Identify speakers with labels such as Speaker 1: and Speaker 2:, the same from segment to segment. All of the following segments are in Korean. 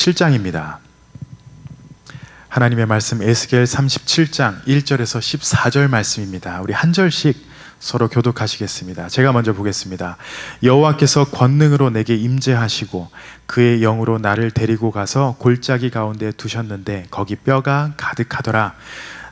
Speaker 1: 7장입니다. 하나님의 말씀 에스겔 37장 1절에서 14절 말씀입니다. 우리 한 절씩 서로 교독하시겠습니다. 제가 먼저 보겠습니다. 여호와께서 권능으로 내게 임재하시고 그의 영으로 나를 데리고 가서 골짜기 가운데 두셨는데 거기 뼈가 가득하더라.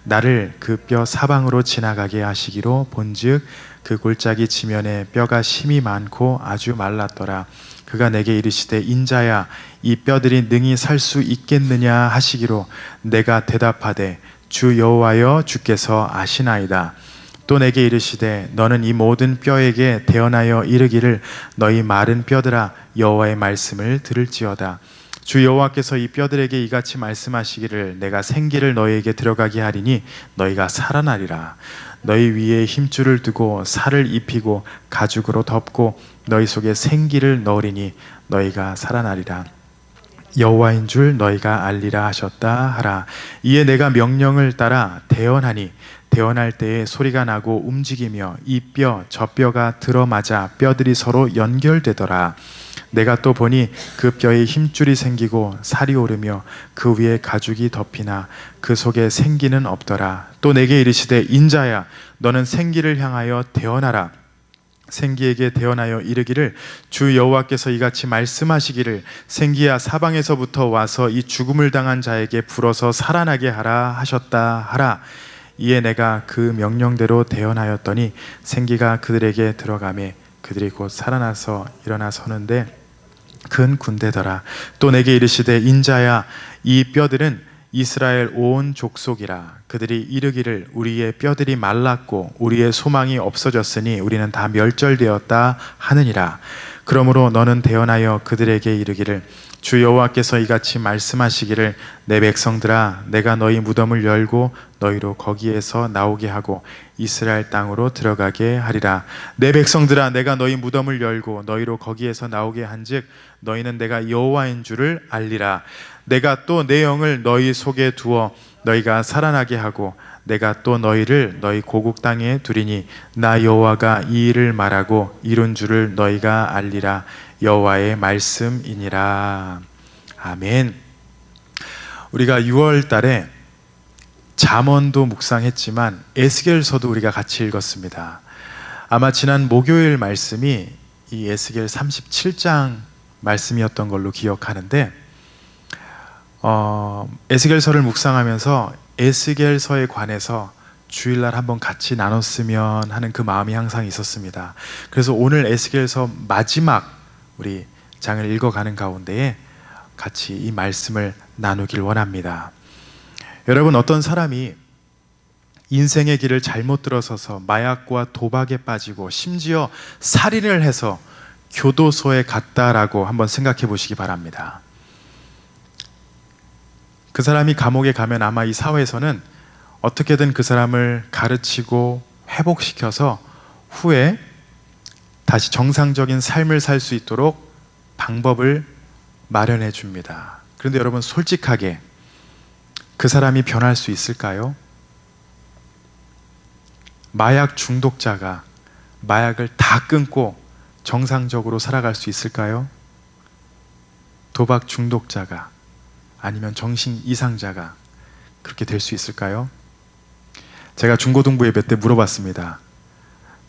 Speaker 1: 나를 그 뼈 사방으로 지나가게 하시기로 본즉 그 골짜기 지면에 뼈가 심이 많고 아주 말랐더라. 그가 내게 이르시되 인자야 이 뼈들이 능히 살 수 있겠느냐 하시기로 내가 대답하되 주 여호와여 주께서 아시나이다. 또 내게 이르시되 너는 이 모든 뼈에게 대언하여 이르기를 너희 마른 뼈들아 여호와의 말씀을 들을지어다. 주 여호와께서 이 뼈들에게 이같이 말씀하시기를 내가 생기를 너희에게 들어가게 하리니 너희가 살아나리라. 너희 위에 힘줄을 두고 살을 입히고 가죽으로 덮고 너희 속에 생기를 넣으리니 너희가 살아나리라. 여호와인 줄 너희가 알리라 하셨다 하라. 이에 내가 명령을 따라 대언하니 대언할 때에 소리가 나고 움직이며 이 뼈 저 뼈가 들어맞아 뼈들이 서로 연결되더라. 내가 또 보니 그 뼈에 힘줄이 생기고 살이 오르며 그 위에 가죽이 덮이나 그 속에 생기는 없더라. 또 내게 이르시되 인자야 너는 생기를 향하여 대언하라. 생기에게 대언하여 이르기를 주 여호와께서 이같이 말씀하시기를 생기야 사방에서부터 와서 이 죽음을 당한 자에게 불어서 살아나게 하라 하셨다 하라. 이에 내가 그 명령대로 대언하였더니 생기가 그들에게 들어가매 그들이 곧 살아나서 일어나 서는데 큰 군대더라. 또 내게 이르시되 인자야 이 뼈들은 이스라엘 온 족속이라. 그들이 이르기를 우리의 뼈들이 말랐고 우리의 소망이 없어졌으니 우리는 다 멸절되었다 하느니라. 그러므로 너는 대언하여 그들에게 이르기를 주 여호와께서 이같이 말씀하시기를 내 백성들아 내가 너희 무덤을 열고 너희로 거기에서 나오게 하고 이스라엘 땅으로 들어가게 하리라. 내 백성들아 내가 너희 무덤을 열고 너희로 거기에서 나오게 한즉 너희는 내가 여호와인 줄을 알리라. 내가 또 내 영을 너희 속에 두어 너희가 살아나게 하고 내가 또 너희를 너희 고국 땅에 두리니 나 여호와가 이 일을 말하고 이룬 줄을 너희가 알리라. 여호와의 말씀이니라. 아멘. 우리가 6월 달에 잠언도 묵상했지만 에스겔서도 우리가 같이 읽었습니다. 아마 지난 목요일 말씀이 이 에스겔 37장 말씀이었던 걸로 기억하는데 에스겔서를 묵상하면서 에스겔서에 관해서 주일날 한번 같이 나눴으면 하는 그 마음이 항상 있었습니다. 그래서 오늘 에스겔서 마지막 우리 장을 읽어가는 가운데에 같이 이 말씀을 나누길 원합니다. 여러분, 어떤 사람이 인생의 길을 잘못 들어서서 마약과 도박에 빠지고 심지어 살인을 해서 교도소에 갔다라고 한번 생각해 보시기 바랍니다. 그 사람이 감옥에 가면 아마 이 사회에서는 어떻게든 그 사람을 가르치고 회복시켜서 후에 다시 정상적인 삶을 살 수 있도록 방법을 마련해 줍니다. 그런데 여러분, 솔직하게 그 사람이 변할 수 있을까요? 마약 중독자가 마약을 다 끊고 정상적으로 살아갈 수 있을까요? 도박 중독자가 아니면 정신 이상자가 그렇게 될 수 있을까요? 제가 중고등부 예배 때 물어봤습니다.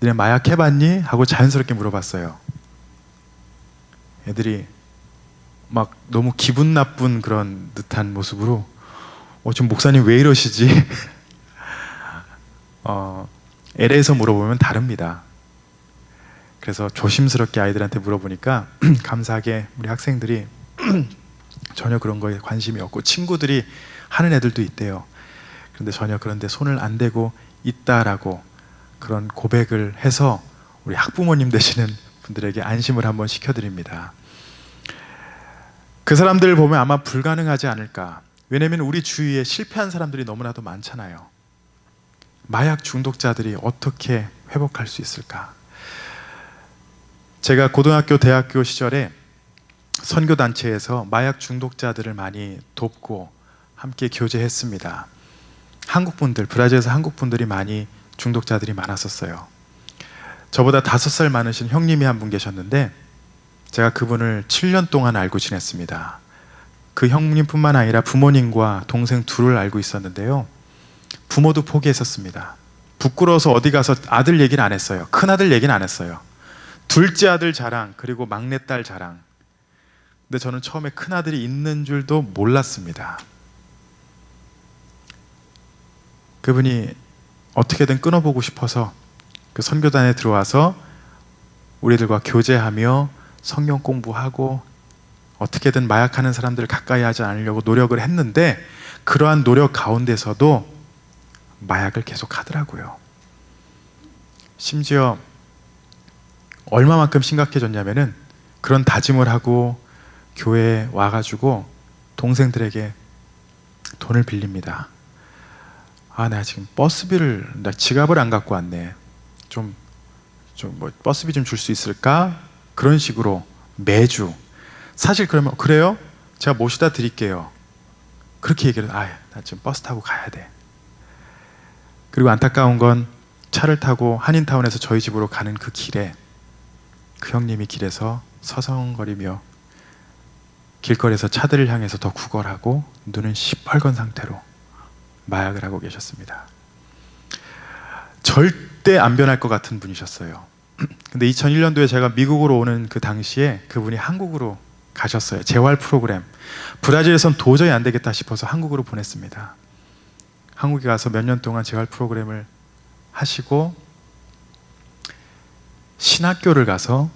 Speaker 1: 너네 마약 해봤니? 하고 자연스럽게 물어봤어요. 애들이 막 너무 기분 나쁜 그런 듯한 모습으로 좀 목사님 왜 이러시지? LA에서 물어보면 다릅니다. 그래서 조심스럽게 아이들한테 물어보니까 감사하게 우리 학생들이 전혀 그런 거에 관심이 없고 친구들이 하는 애들도 있대요. 그런데 전혀 그런 데 손을 안 대고 있다라고 그런 고백을 해서 우리 학부모님 되시는 분들에게 안심을 한번 시켜드립니다. 그 사람들을 보면 아마 불가능하지 않을까. 왜냐하면 우리 주위에 실패한 사람들이 너무나도 많잖아요. 마약 중독자들이 어떻게 회복할 수 있을까? 제가 고등학교, 대학교 시절에 선교단체에서 마약 중독자들을 많이 돕고 함께 교제했습니다. 한국분들, 브라질에서 한국분들이 많이 중독자들이 많았었어요. 저보다 5살 많으신 형님이 한 분 계셨는데 제가 그분을 7년 동안 알고 지냈습니다. 그 형님뿐만 아니라 부모님과 동생 둘을 알고 있었는데요. 부모도 포기했었습니다. 부끄러워서 어디 가서 아들 얘기는 안 했어요. 큰아들 얘기는 안 했어요. 둘째 아들 자랑, 그리고 막내딸 자랑. 근데 저는 처음에 큰아들이 있는 줄도 몰랐습니다. 그분이 어떻게든 끊어보고 싶어서 그 선교단에 들어와서 우리들과 교제하며 성경 공부하고 어떻게든 마약하는 사람들을 가까이 하지 않으려고 노력을 했는데, 그러한 노력 가운데서도 마약을 계속 하더라고요. 심지어 얼마만큼 심각해졌냐면은 그런 다짐을 하고 교회에 와가지고 동생들에게 돈을 빌립니다. 나 지금 버스비를, 나 지갑을 안 갖고 왔네. 뭐 버스비 좀 줄 수 있을까? 그런 식으로 매주. 사실 그러면 그래요? 제가 모시다 드릴게요. 그렇게 얘기를, 나 지금 버스 타고 가야 돼. 그리고 안타까운 건 차를 타고 한인타운에서 저희 집으로 가는 그 길에 그 형님이 길에서 서성거리며 길거리에서 차들을 향해서 더 구걸하고 눈은 시뻘건 상태로 마약을 하고 계셨습니다. 절대 안 변할 것 같은 분이셨어요. 근데 2001년도에 제가 미국으로 오는 그 당시에 그분이 한국으로 가셨어요. 재활 프로그램. 브라질에선 도저히 안 되겠다 싶어서 한국으로 보냈습니다. 한국에 가서 몇 년 동안 재활 프로그램을 하시고 신학교를 가서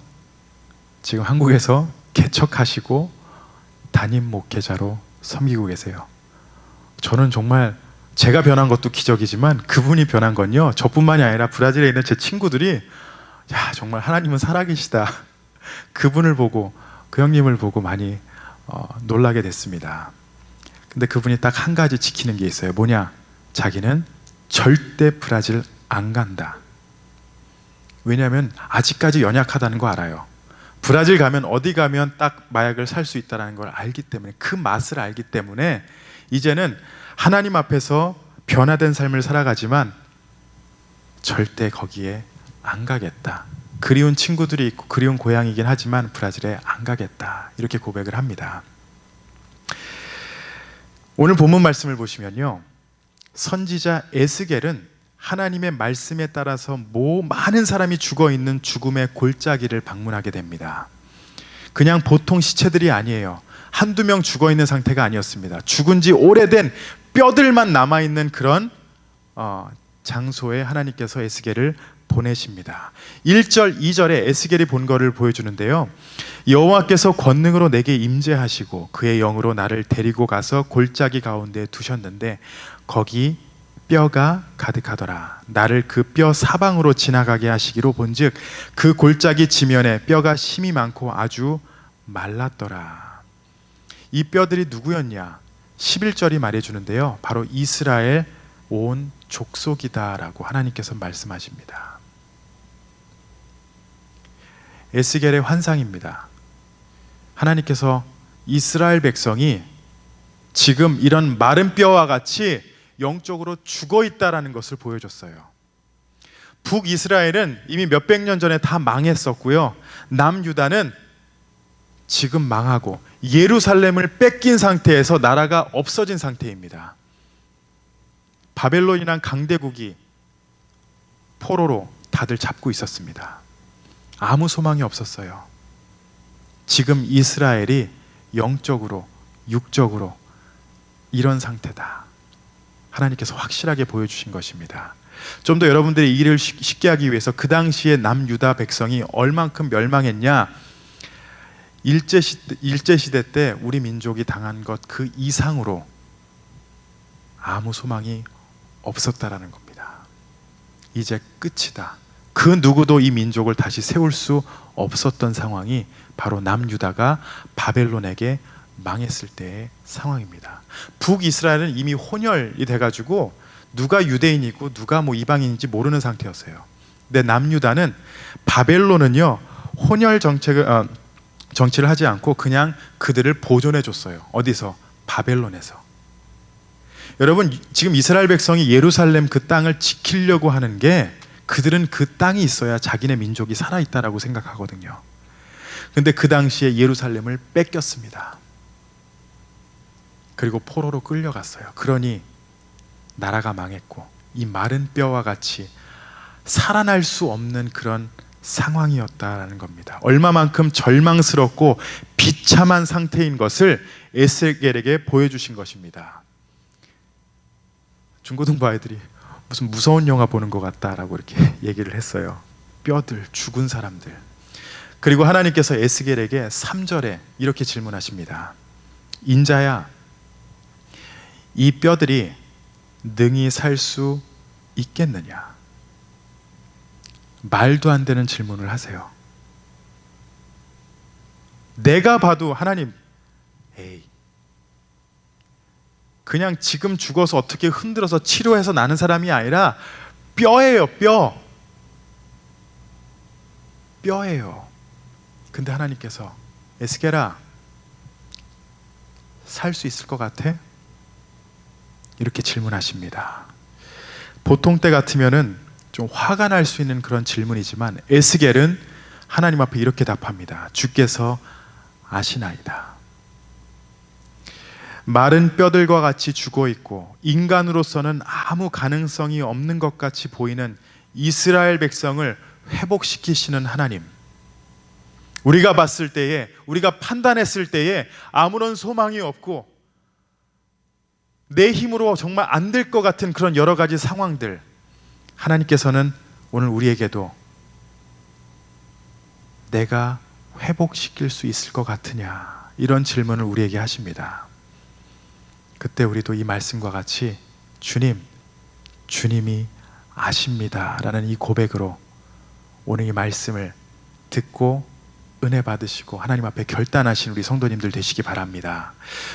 Speaker 1: 지금 한국에서 개척하시고 담임 목회자로 섬기고 계세요. 저는 정말 제가 변한 것도 기적이지만 그분이 변한 건요, 저뿐만이 아니라 브라질에 있는 제 친구들이 정말 하나님은 살아계시다, 그분을 보고, 그 형님을 보고 많이 놀라게 됐습니다. 근데 그분이 딱 한 가지 지키는 게 있어요. 뭐냐? 자기는 절대 브라질 안 간다. 왜냐하면 아직까지 연약하다는 거 알아요. 브라질 가면 어디 가면 딱 마약을 살 수 있다는 걸 알기 때문에, 그 맛을 알기 때문에 이제는 하나님 앞에서 변화된 삶을 살아가지만 절대 거기에 안 가겠다. 그리운 친구들이 있고 그리운 고향이긴 하지만 브라질에 안 가겠다. 이렇게 고백을 합니다. 오늘 본문 말씀을 보시면요, 선지자 에스겔은 하나님의 말씀에 따라서 많은 사람이 죽어있는 죽음의 골짜기를 방문하게 됩니다. 그냥 보통 시체들이 아니에요. 한두 명 죽어있는 상태가 아니었습니다. 죽은 지 오래된 뼈들만 남아있는 그런 장소에 하나님께서 에스겔을 보내십니다. 1절, 2절에 에스겔이 본 것을 보여주는데요. 여호와께서 권능으로 내게 임재하시고 그의 영으로 나를 데리고 가서 골짜기 가운데 두셨는데 거기 뼈가 가득하더라. 나를 그 뼈 사방으로 지나가게 하시기로 본즉 그 골짜기 지면에 뼈가 심이 많고 아주 말랐더라. 이 뼈들이 누구였냐? 11절이 말해주는데요, 바로 이스라엘 온 족속이다라고 하나님께서 말씀하십니다. 에스겔의 환상입니다. 하나님께서 이스라엘 백성이 지금 이런 마른 뼈와 같이 영적으로 죽어있다라는 것을 보여줬어요. 북이스라엘은 이미 몇백 년 전에 다 망했었고요, 남유다는 지금 망하고 예루살렘을 뺏긴 상태에서 나라가 없어진 상태입니다. 바벨론이란 강대국이 포로로 다들 잡고 있었습니다. 아무 소망이 없었어요. 지금 이스라엘이 영적으로, 육적으로 이런 상태다. 하나님께서 확실하게 보여주신 것입니다. 좀 더 여러분들이 이해를 쉽게 하기 위해서 그 당시에 남유다 백성이 얼만큼 멸망했냐, 일제시대 때 우리 민족이 당한 것 그 이상으로 아무 소망이 없었다라는 겁니다. 이제 끝이다. 그 누구도 이 민족을 다시 세울 수 없었던 상황이 바로 남유다가 바벨론에게 망했을 때의 상황입니다. 북이스라엘은 이미 혼혈이 돼가지고 누가 유대인이고 누가 이방인인지 모르는 상태였어요. 근데 남유다는, 바벨론은요 혼혈 정치를 하지 않고 그냥 그들을 보존해 줬어요. 어디서? 바벨론에서. 여러분, 지금 이스라엘 백성이 예루살렘 그 땅을 지키려고 하는 게, 그들은 그 땅이 있어야 자기네 민족이 살아있다라고 생각하거든요. 근데 그 당시에 예루살렘을 뺏겼습니다. 그리고 포로로 끌려갔어요. 그러니 나라가 망했고 이 마른 뼈와 같이 살아날 수 없는 그런 상황이었다라는 겁니다. 얼마만큼 절망스럽고 비참한 상태인 것을 에스겔에게 보여주신 것입니다. 중고등부 아이들이 무슨 무서운 영화 보는 것 같다라고 이렇게 얘기를 했어요. 뼈들, 죽은 사람들. 그리고 하나님께서 에스겔에게 3절에 이렇게 질문하십니다. 인자야, 이 뼈들이 능히 살 수 있겠느냐? 말도 안 되는 질문을 하세요. 내가 봐도 하나님, 에이, 그냥 지금 죽어서 어떻게 흔들어서 치료해서 나는 사람이 아니라 뼈예요, 뼈. 뼈예요. 근데 하나님께서 에스겔아, 살 수 있을 것 같아? 이렇게 질문하십니다. 보통 때 같으면은 좀 화가 날 수 있는 그런 질문이지만 에스겔은 하나님 앞에 이렇게 답합니다. 주께서 아시나이다. 마른 뼈들과 같이 죽어 있고 인간으로서는 아무 가능성이 없는 것 같이 보이는 이스라엘 백성을 회복시키시는 하나님, 우리가 봤을 때에, 우리가 판단했을 때에 아무런 소망이 없고 내 힘으로 정말 안 될 것 같은 그런 여러 가지 상황들, 하나님께서는 오늘 우리에게도 내가 회복시킬 수 있을 것 같으냐, 이런 질문을 우리에게 하십니다. 그때 우리도 이 말씀과 같이 주님, 주님이 아십니다 라는 이 고백으로 오늘 이 말씀을 듣고 은혜 받으시고 하나님 앞에 결단하신 우리 성도님들 되시기 바랍니다.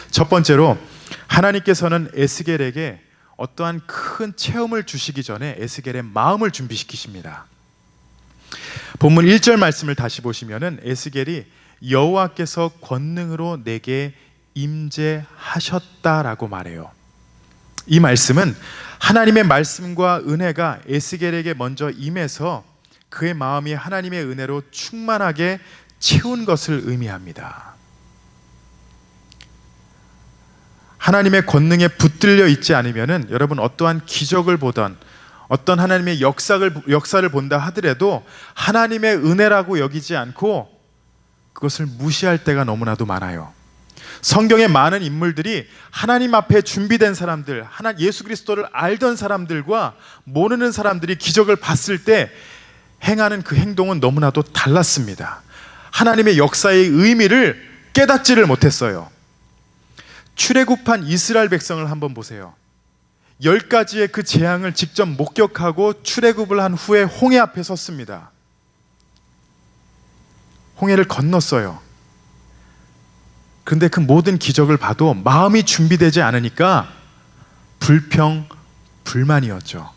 Speaker 1: 첫 번째로, 하나님께서는 에스겔에게 어떠한 큰 체험을 주시기 전에 에스겔의 마음을 준비시키십니다. 본문 1절 말씀을 다시 보시면은 에스겔이 여호와께서 권능으로 내게 임재하셨다라고 말해요. 이 말씀은 하나님의 말씀과 은혜가 에스겔에게 먼저 임해서 그의 마음이 하나님의 은혜로 충만하게 채운 것을 의미합니다. 하나님의 권능에 붙들려 있지 않으면은 여러분 어떠한 기적을 보던 어떤 하나님의 역사를 본다 하더라도 하나님의 은혜라고 여기지 않고 그것을 무시할 때가 너무나도 많아요. 성경의 많은 인물들이 하나님 앞에 준비된 사람들, 예수 그리스도를 알던 사람들과 모르는 사람들이 기적을 봤을 때 행하는 그 행동은 너무나도 달랐습니다. 하나님의 역사의 의미를 깨닫지를 못했어요. 출애굽한 이스라엘 백성을 한번 보세요. 10가지의 그 재앙을 직접 목격하고 출애굽을 한 후에 홍해 앞에 섰습니다. 홍해를 건넜어요. 그런데 그 모든 기적을 봐도 마음이 준비되지 않으니까 불평불만이었죠.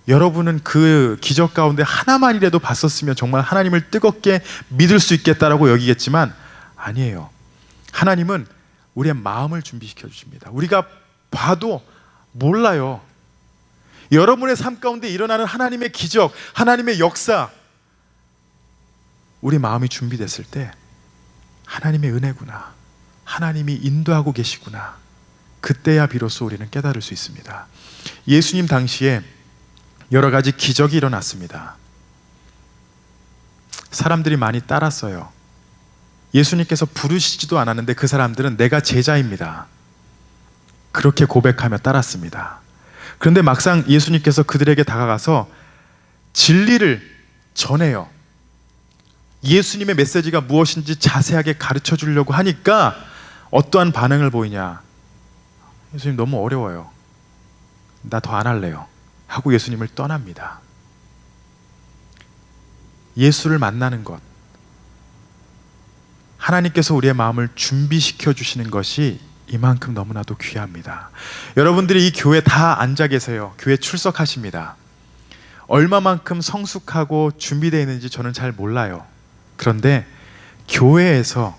Speaker 1: 여러분은 그 기적 가운데 하나만이라도 봤었으면 정말 하나님을 뜨겁게 믿을 수 있겠다라고 여기겠지만 아니에요. 하나님은 우리의 마음을 준비시켜 주십니다. 우리가 봐도 몰라요. 여러분의 삶 가운데 일어나는 하나님의 기적, 하나님의 역사, 우리 마음이 준비됐을 때 하나님의 은혜구나, 하나님이 인도하고 계시구나, 그때야 비로소 우리는 깨달을 수 있습니다. 예수님 당시에 여러 가지 기적이 일어났습니다. 사람들이 많이 따랐어요. 예수님께서 부르시지도 않았는데 그 사람들은 내가 제자입니다, 그렇게 고백하며 따랐습니다. 그런데 막상 예수님께서 그들에게 다가가서 진리를 전해요. 예수님의 메시지가 무엇인지 자세하게 가르쳐 주려고 하니까 어떠한 반응을 보이냐? 예수님 너무 어려워요, 나 더 안 할래요 하고 예수님을 떠납니다. 예수를 만나는 것, 하나님께서 우리의 마음을 준비시켜 주시는 것이 이만큼 너무나도 귀합니다. 여러분들이 이 교회 다 앉아 계세요. 교회 출석하십니다. 얼마만큼 성숙하고 준비되어 있는지 저는 잘 몰라요. 그런데 교회에서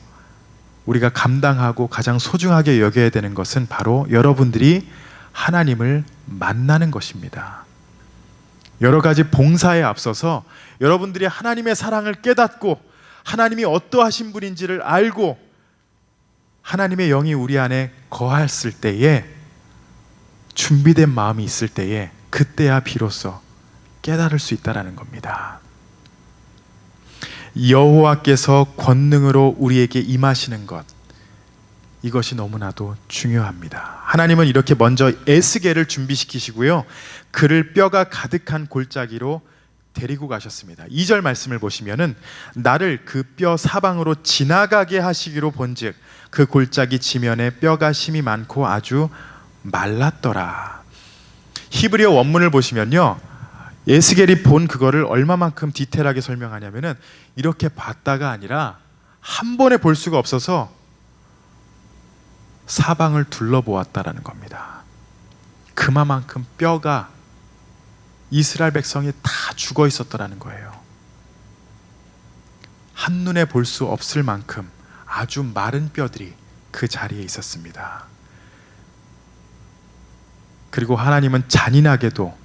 Speaker 1: 우리가 감당하고 가장 소중하게 여겨야 되는 것은 바로 여러분들이 하나님을 만나는 것입니다. 여러 가지 봉사에 앞서서 여러분들이 하나님의 사랑을 깨닫고 하나님이 어떠하신 분인지를 알고 하나님의 영이 우리 안에 거했을 때에, 준비된 마음이 있을 때에, 그때야 비로소 깨달을 수 있다라는 겁니다. 여호와께서 권능으로 우리에게 임하시는 것, 이것이 너무나도 중요합니다. 하나님은 이렇게 먼저 에스겔을 준비시키시고요, 그를 뼈가 가득한 골짜기로 데리고 가셨습니다. 2절 말씀을 보시면은 나를 그 뼈 사방으로 지나가게 하시기로 본즉 그 골짜기 지면에 뼈가 심이 많고 아주 말랐더라. 히브리어 원문을 보시면요, 에스겔이 본 그거를 얼마만큼 디테일하게 설명하냐면은 이렇게 봤다가 아니라 한 번에 볼 수가 없어서 사방을 둘러보았다라는 겁니다. 그만큼 뼈가, 이스라엘 백성이 다 죽어 있었더라는 거예요. 한눈에 볼 수 없을 만큼 아주 마른 뼈들이 그 자리에 있었습니다. 그리고 하나님은 잔인하게도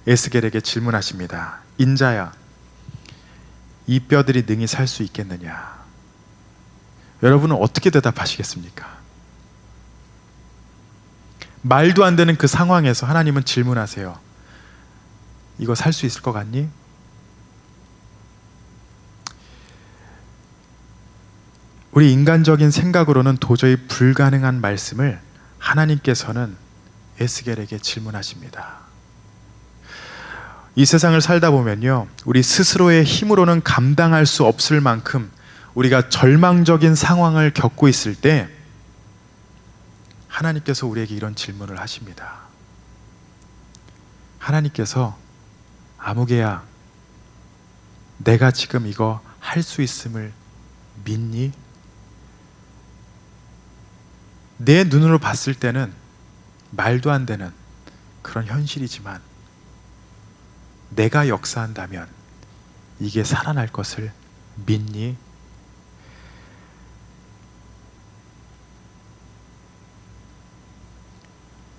Speaker 1: 에스겔에게 질문하십니다. 인자야, 이 뼈들이 능히 살 수 있겠느냐? 여러분은 어떻게 대답하시겠습니까? 말도 안 되는 그 상황에서 하나님은 질문하세요. 이거 살 수 있을 것 같니? 우리 인간적인 생각으로는 도저히 불가능한 말씀을 하나님께서는 에스겔에게 질문하십니다. 이 세상을 살다 보면요, 우리 스스로의 힘으로는 감당할 수 없을 만큼 우리가 절망적인 상황을 겪고 있을 때 하나님께서 우리에게 이런 질문을 하십니다. 하나님께서 아무개야, 내가 지금 이거 할 수 있음을 믿니? 내 눈으로 봤을 때는 말도 안 되는 그런 현실이지만 내가 역사한다면 이게 살아날 것을 믿니?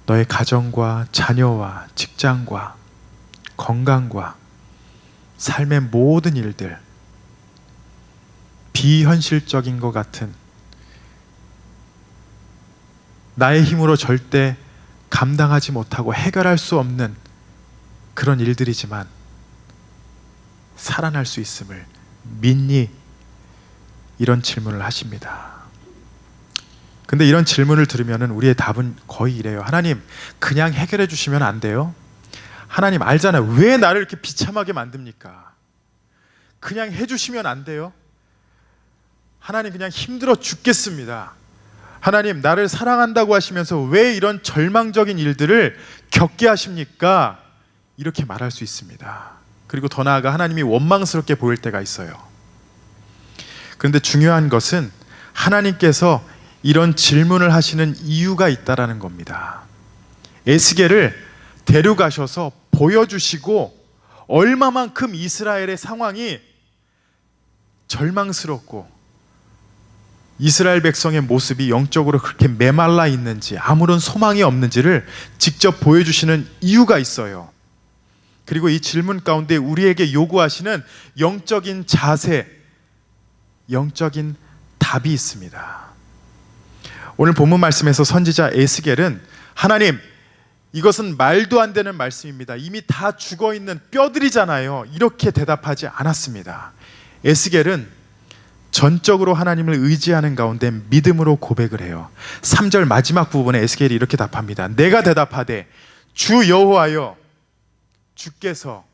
Speaker 1: 너의 가정과 자녀와 직장과 건강과 삶의 모든 일들, 비현실적인 것 같은, 나의 힘으로 절대 감당하지 못하고 해결할 수 없는 그런 일들이지만 살아날 수 있음을 믿니? 이런 질문을 하십니다. 근데 이런 질문을 들으면 우리의 답은 거의 이래요. 하나님, 그냥 해결해 주시면 안 돼요? 하나님 알잖아요. 왜 나를 이렇게 비참하게 만듭니까? 그냥 해주시면 안 돼요? 하나님, 그냥 힘들어 죽겠습니다. 하나님, 나를 사랑한다고 하시면서 왜 이런 절망적인 일들을 겪게 하십니까? 이렇게 말할 수 있습니다. 그리고 더 나아가 하나님이 원망스럽게 보일 때가 있어요. 그런데 중요한 것은 하나님께서 이런 질문을 하시는 이유가 있다라는 겁니다. 에스겔을 데려가셔서 보여주시고 얼마만큼 이스라엘의 상황이 절망스럽고 이스라엘 백성의 모습이 영적으로 그렇게 메말라 있는지, 아무런 소망이 없는지를 직접 보여주시는 이유가 있어요. 그리고 이 질문 가운데 우리에게 요구하시는 영적인 자세, 영적인 답이 있습니다. 오늘 본문 말씀에서 선지자 에스겔은 하나님, 이것은 말도 안 되는 말씀입니다. 이미 다 죽어있는 뼈들이잖아요. 이렇게 대답하지 않았습니다. 에스겔은 전적으로 하나님을 의지하는 가운데 믿음으로 고백을 해요. 3절 마지막 부분에 에스겔이 이렇게 답합니다. 내가 대답하되 주 여호와여, 주께서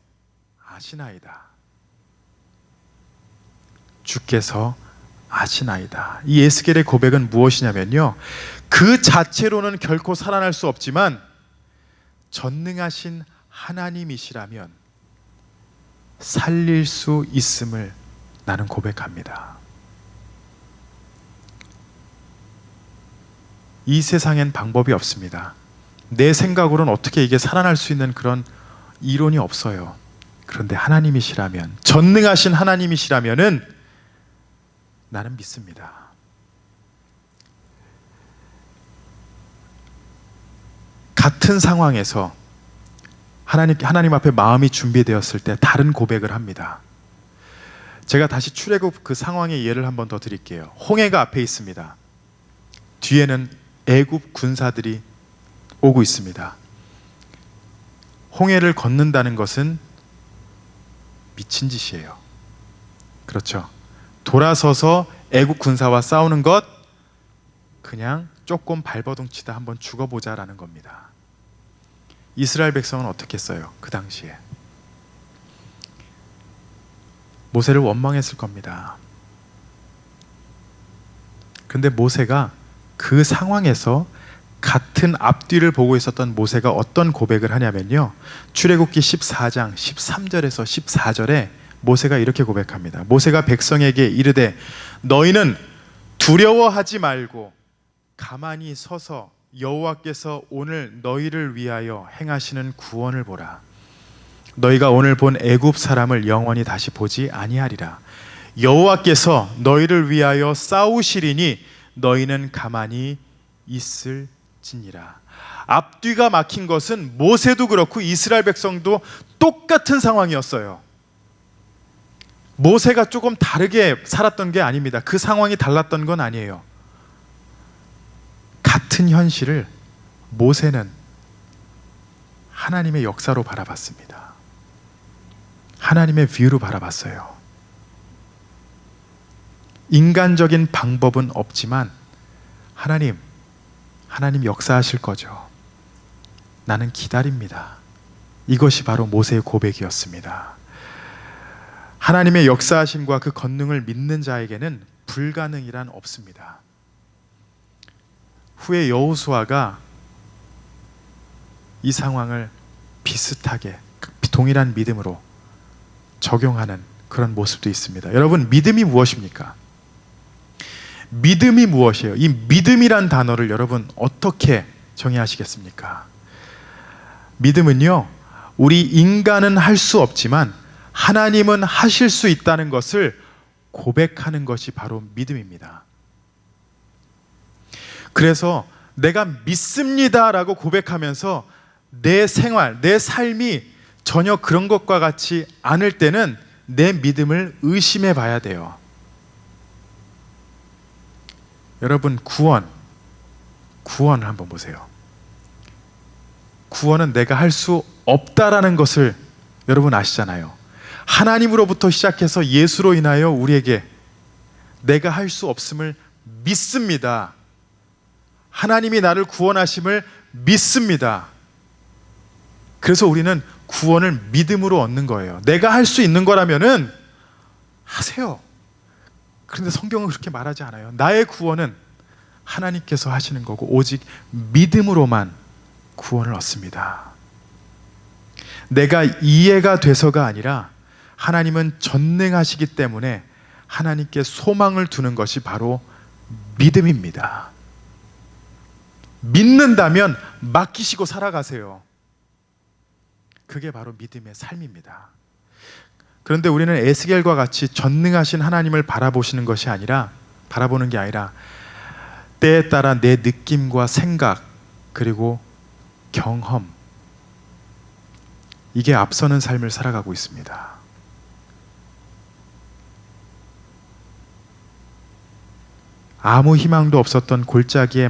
Speaker 1: 아시나이다. 주께서 아시나이다. 이 에스겔의 고백은 무엇이냐면요, 그 자체로는 결코 살아날 수 없지만 전능하신 하나님이시라면 살릴 수 있음을 나는 고백합니다. 이 세상엔 방법이 없습니다. 내 생각으로는 어떻게 이게 살아날 수 있는 그런 이론이 없어요. 그런데 하나님이시라면, 전능하신 하나님이시라면은 나는 믿습니다. 같은 상황에서 하나님 앞에 마음이 준비되었을 때 다른 고백을 합니다. 제가 다시 출애굽 그 상황의 예를 한 번 더 드릴게요. 홍해가 앞에 있습니다. 뒤에는 애굽 군사들이 오고 있습니다. 홍해를 걷는다는 것은 미친 짓이에요. 그렇죠. 돌아서서 애국 군사와 싸우는 것, 그냥 조금 발버둥 치다 한번 죽어보자라는 겁니다. 이스라엘 백성은 어떻게 했어요? 그 당시에 모세를 원망했을 겁니다. 근데 모세가 그 상황에서 같은 앞뒤를 보고 있었던 모세가 어떤 고백을 하냐면요, 출애굽기 14장 13절에서 14절에 모세가 이렇게 고백합니다. 모세가 백성에게 이르되 너희는 두려워하지 말고 가만히 서서 여호와께서 오늘 너희를 위하여 행하시는 구원을 보라. 너희가 오늘 본 애굽 사람을 영원히 다시 보지 아니하리라. 여호와께서 너희를 위하여 싸우시리니 너희는 가만히 있을지니라. 앞뒤가 막힌 것은 모세도 그렇고 이스라엘 백성도 똑같은 상황이었어요. 모세가 조금 다르게 살았던 게 아닙니다. 그 상황이 달랐던 건 아니에요. 같은 현실을 모세는 하나님의 역사로 바라봤습니다. 하나님의 뷰로 바라봤어요. 인간적인 방법은 없지만 하나님 역사하실 거죠. 나는 기다립니다. 이것이 바로 모세의 고백이었습니다. 하나님의 역사하심과 그 권능을 믿는 자에게는 불가능이란 없습니다. 후에 여호수아가 이 상황을 비슷하게 동일한 믿음으로 적용하는 그런 모습도 있습니다. 여러분, 믿음이 무엇입니까? 믿음이 무엇이에요? 이 믿음이란 단어를 여러분 어떻게 정의하시겠습니까? 믿음은요, 우리 인간은 할 수 없지만 하나님은 하실 수 있다는 것을 고백하는 것이 바로 믿음입니다. 그래서 내가 믿습니다라고 고백하면서 내 생활, 내 삶이 전혀 그런 것과 같이 않을 때는 내 믿음을 의심해 봐야 돼요. 여러분, 구원을 한번 보세요. 구원은 내가 할 수 없다라는 것을 여러분 아시잖아요. 하나님으로부터 시작해서 예수로 인하여 우리에게 내가 할 수 없음을 믿습니다. 하나님이 나를 구원하심을 믿습니다. 그래서 우리는 구원을 믿음으로 얻는 거예요. 내가 할 수 있는 거라면은 하세요. 그런데 성경은 그렇게 말하지 않아요. 나의 구원은 하나님께서 하시는 거고 오직 믿음으로만 구원을 얻습니다. 내가 이해가 돼서가 아니라 하나님은 전능하시기 때문에 하나님께 소망을 두는 것이 바로 믿음입니다. 믿는다면 맡기시고 살아가세요. 그게 바로 믿음의 삶입니다. 그런데 우리는 에스겔과 같이 전능하신 하나님을 바라보는 게 아니라 때에 따라 내 느낌과 생각 그리고 경험, 이게 앞서는 삶을 살아가고 있습니다. 아무 희망도 없었던 골짜기에